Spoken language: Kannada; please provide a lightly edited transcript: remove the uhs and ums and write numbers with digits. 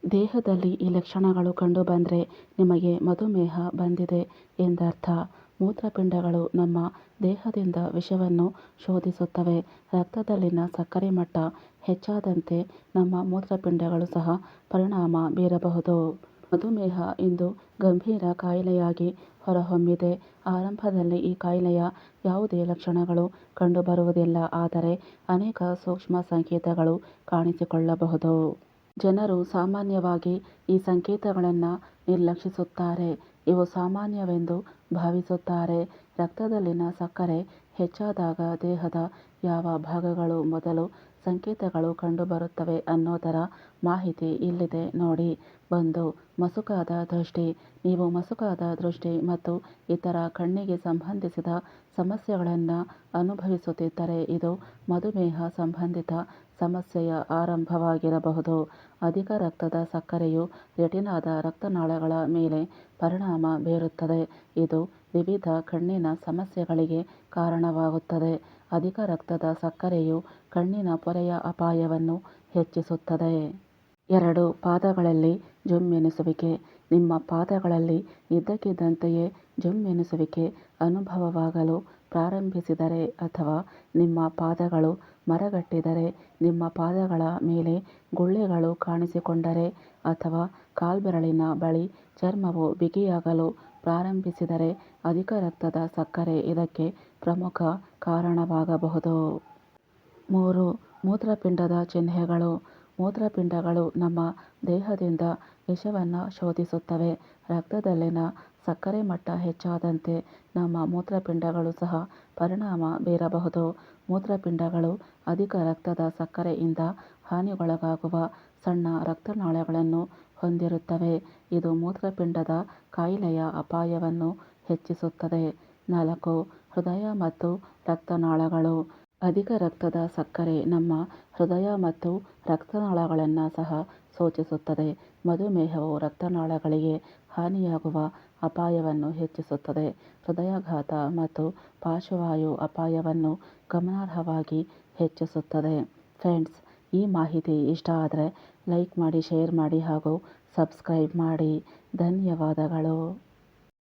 ದೇಹದಲ್ಲಿ ಈ ಲಕ್ಷಣಗಳು ಕಂಡುಬಂದರೆ ನಿಮಗೆ ಮಧುಮೇಹ ಬಂದಿದೆ ಎಂದರ್ಥ. ಮೂತ್ರಪಿಂಡಗಳು ನಮ್ಮ ದೇಹದಿಂದ ವಿಷವನ್ನು ಶೋಧಿಸುತ್ತವೆ. ರಕ್ತದಲ್ಲಿನ ಸಕ್ಕರೆ ಮಟ್ಟ ಹೆಚ್ಚಾದಂತೆ ನಮ್ಮ ಮೂತ್ರಪಿಂಡಗಳು ಸಹ ಪರಿಣಾಮ ಬೀರಬಹುದು. ಮಧುಮೇಹ ಇಂದು ಗಂಭೀರ ಕಾಯಿಲೆಯಾಗಿ ಹೊರಹೊಮ್ಮಿದೆ. ಆರಂಭದಲ್ಲಿ ಈ ಕಾಯಿಲೆಯ ಯಾವುದೇ ಲಕ್ಷಣಗಳು ಕಂಡುಬರುವುದಿಲ್ಲ, ಆದರೆ ಅನೇಕ ಸೂಕ್ಷ್ಮ ಸಂಕೇತಗಳು ಕಾಣಿಸಿಕೊಳ್ಳಬಹುದು. ಜನರು ಸಾಮಾನ್ಯವಾಗಿ ಈ ಸಂಕೇತಗಳನ್ನು ನಿರ್ಲಕ್ಷಿಸುತ್ತಾರೆ. ಇವು ಸಾಮಾನ್ಯವೆಂದು ಭಾವಿಸುತ್ತಾರೆ. ರಕ್ತದಲ್ಲಿನ ಸಕ್ಕರೆ ಹೆಚ್ಚಾದಾಗ ದೇಹದ ಯಾವ ಭಾಗಗಳು ಮೊದಲು ಸಂಕೇತಗಳು ಕಂಡುಬರುತ್ತವೆ ಅನ್ನೋದರ ಮಾಹಿತಿ ಇಲ್ಲಿದೆ ನೋಡಿ. 1. ಮಸುಕಾದ ದೃಷ್ಟಿ. ನೀವು ಮಸುಕಾದ ದೃಷ್ಟಿ ಮತ್ತು ಇತರ ಕಣ್ಣಿಗೆ ಸಂಬಂಧಿಸಿದ ಸಮಸ್ಯೆಗಳನ್ನು ಅನುಭವಿಸುತ್ತಿದ್ದರೆ ಇದು ಮಧುಮೇಹ ಸಂಬಂಧಿತ ಸಮಸ್ಯೆಯ ಆರಂಭವಾಗಿರಬಹುದು. ಅಧಿಕ ರಕ್ತದ ಸಕ್ಕರೆಯು ರೆಟಿನಾದ ರಕ್ತನಾಳಗಳ ಮೇಲೆ ಪರಿಣಾಮ ಬೀರುತ್ತದೆ. ಇದು ವಿವಿಧ ಕಣ್ಣಿನ ಸಮಸ್ಯೆಗಳಿಗೆ ಕಾರಣವಾಗುತ್ತದೆ. ಅಧಿಕ ರಕ್ತದ ಸಕ್ಕರೆಯು ಕಣ್ಣಿನ ಪೊರೆಯ ಅಪಾಯವನ್ನು ಹೆಚ್ಚಿಸುತ್ತದೆ. 2. ಪಾದಗಳಲ್ಲಿ ಜುಮ್ಮೆನಿಸುವಿಕೆ. ನಿಮ್ಮ ಪಾದಗಳಲ್ಲಿ ಇದ್ದಕ್ಕಿದ್ದಂತೆಯೇ ಜುಮ್ಮೆನಿಸುವಿಕೆ ಅನುಭವವಾಗಲು ಪ್ರಾರಂಭಿಸಿದರೆ ಅಥವಾ ನಿಮ್ಮ ಪಾದಗಳು ಮರಗಟ್ಟಿದರೆ, ನಿಮ್ಮ ಪಾದಗಳ ಮೇಲೆ ಗುಳ್ಳೆಗಳು ಕಾಣಿಸಿಕೊಂಡರೆ ಅಥವಾ ಕಾಲ್ಬೆರಳಿನ ಬಳಿ ಚರ್ಮವು ಬಿಗಿಯಾಗಲು ಪ್ರಾರಂಭಿಸಿದರೆ ಅಧಿಕ ರಕ್ತದ ಸಕ್ಕರೆ ಇದಕ್ಕೆ ಪ್ರಮುಖ ಕಾರಣವಾಗಬಹುದು. 3. ಮೂತ್ರಪಿಂಡದ ಚಿಹ್ನೆಗಳು. ಮೂತ್ರಪಿಂಡಗಳು ನಮ್ಮ ದೇಹದಿಂದ ವಿಷವನ್ನು ಶೋಧಿಸುತ್ತವೆ. ರಕ್ತದಲ್ಲಿನ ಸಕ್ಕರೆ ಮಟ್ಟ ಹೆಚ್ಚಾದಂತೆ ನಮ್ಮ ಮೂತ್ರಪಿಂಡಗಳು ಸಹ ಪರಿಣಾಮ ಬೀರಬಹುದು. ಮೂತ್ರಪಿಂಡಗಳು ಅಧಿಕ ರಕ್ತದ ಸಕ್ಕರೆಯಿಂದ ಹಾನಿಗೊಳಗಾಗುವ ಸಣ್ಣ ರಕ್ತನಾಳಗಳನ್ನು ಹೊಂದಿರುತ್ತವೆ. ಇದು ಮೂತ್ರಪಿಂಡದ ಕಾಯಿಲೆಯ ಅಪಾಯವನ್ನು ಹೆಚ್ಚಿಸುತ್ತದೆ. 4. ಹೃದಯ ಮತ್ತು ರಕ್ತನಾಳಗಳು. ಅಧಿಕ ರಕ್ತದ ಸಕ್ಕರೆ ನಮ್ಮ ಹೃದಯ ಮತ್ತು ರಕ್ತನಾಳಗಳನ್ನು ಸಹ ಸೂಚಿಸುತ್ತದೆ. ಮಧುಮೇಹವು ರಕ್ತನಾಳಗಳಿಗೆ ಹಾನಿಯಾಗುವ ಅಪಾಯವನ್ನು ಹೆಚ್ಚಿಸುತ್ತದೆ. ಹೃದಯಾಘಾತ ಮತ್ತು ಪಾರ್ಶ್ವವಾಯು ಅಪಾಯವನ್ನು ಗಮನಾರ್ಹವಾಗಿ ಹೆಚ್ಚಿಸುತ್ತದೆ. ಫ್ರೆಂಡ್ಸ್, ಈ ಮಾಹಿತಿ ಇಷ್ಟ ಆದರೆ ಲೈಕ್ ಮಾಡಿ, ಶೇರ್ ಮಾಡಿ ಹಾಗೂ ಸಬ್ಸ್ಕ್ರೈಬ್ ಮಾಡಿ. ಧನ್ಯವಾದಗಳು.